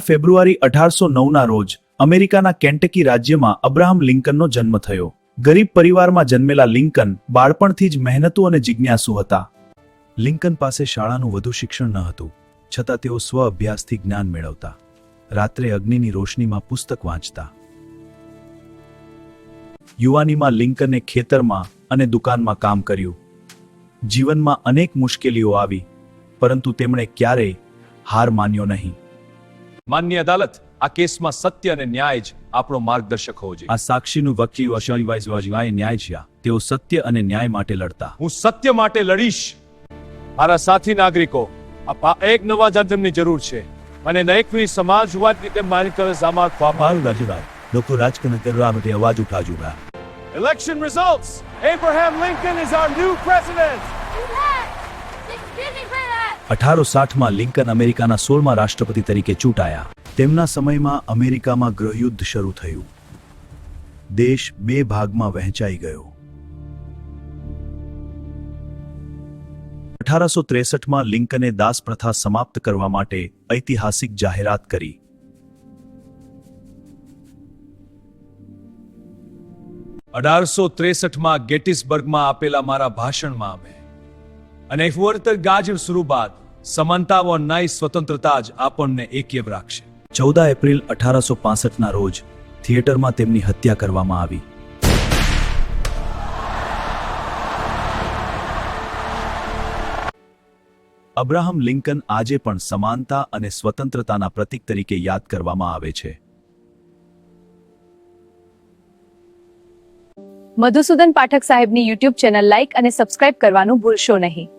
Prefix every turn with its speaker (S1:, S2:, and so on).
S1: ફેબ્રુઆરી 1809ના રોજ અમેરિકાના કેન્ટકી રાજ્યમાં અબ્રાહમ લિંકનનો જન્મ થયો. ગરીબ પરિવારમાં જન્મેલા લિંકન બાળપણથી જ મહેનતુ અને જિજ્ઞાસુ હતા. લિંકન પાસે શાળાનું વધુ શિક્ષણ ન હતું, છતાં તેઓ સ્વ અભ્યાસથી જ્ઞાન મેળવતા. રાત્રે અગ્નિની રોશનીમાં પુસ્તક વાંચતા. યુવાનીમાં લિંકને ખેતરમાં અને દુકાનમાં કામ કર્યું. જીવનમાં અનેક મુશ્કેલીઓ આવી, પરંતુ તેમણે ક્યારેય હાર માન્યો નહીં.
S2: માન્ય અદાલત, આ કેસમાં સત્ય અને ન્યાય જ આપણો માર્ગદર્શક હોવો જોઈએ.
S1: આ સાક્ષીનું વકીલ ન્યાય છે. તેઓ સત્ય અને ન્યાય માટે લડતા.
S2: હું સત્ય માટે લડીશ. મારા સાથી નાગરિકો, આ એક નવા જન્મની જરૂર છે. મને નૈકવી સમાજ હોવાની રીતે મારી કરે સામાર
S1: લોકો રાજકારણ કરવા માટે અવાજ ઉઠાવજો.
S2: Election results. Abraham Lincoln is our new president.
S1: 1860માં લિંકન અમેરિકાના 16મા રાષ્ટ્રપતિ તરીકે ચૂંટાયા. તેમના સમયમાં અમેરિકામાં ગૃહયુદ્ધ શરૂ થયું. દેશ બે ભાગમાં વહેંચાઈ ગયો. 1863માં લિંકને દાસ પ્રથા સમાપ્ત કરવા માટે ઐતિહાસિક જાહેરાત કરી.
S2: 1863માં ગેટિસબર્ગમાં આપેલા મારા ભાષણમાં અને વર્તર ગાજર શરૂ બાદ સમાનતા વ ન્યાય સ્વતંત્રતા જ આપણને એક્યવ રાખશે.
S1: 14 એપ્રિલ 1865ના રોજ થિયેટરમાં તેમની હત્યા કરવામાં આવી. અબ્રાહમ લિંકન આજે પણ સમાનતા અને સ્વતંત્રતાના પ્રતીક તરીકે યાદ કરવામાં આવે છે.
S3: મધુસૂદન પાઠક સાહેબની યુટ્યુબ ચેનલ લાઇક અને સબસ્ક્રાઇબ કરવાનું ભૂલશો નહીં.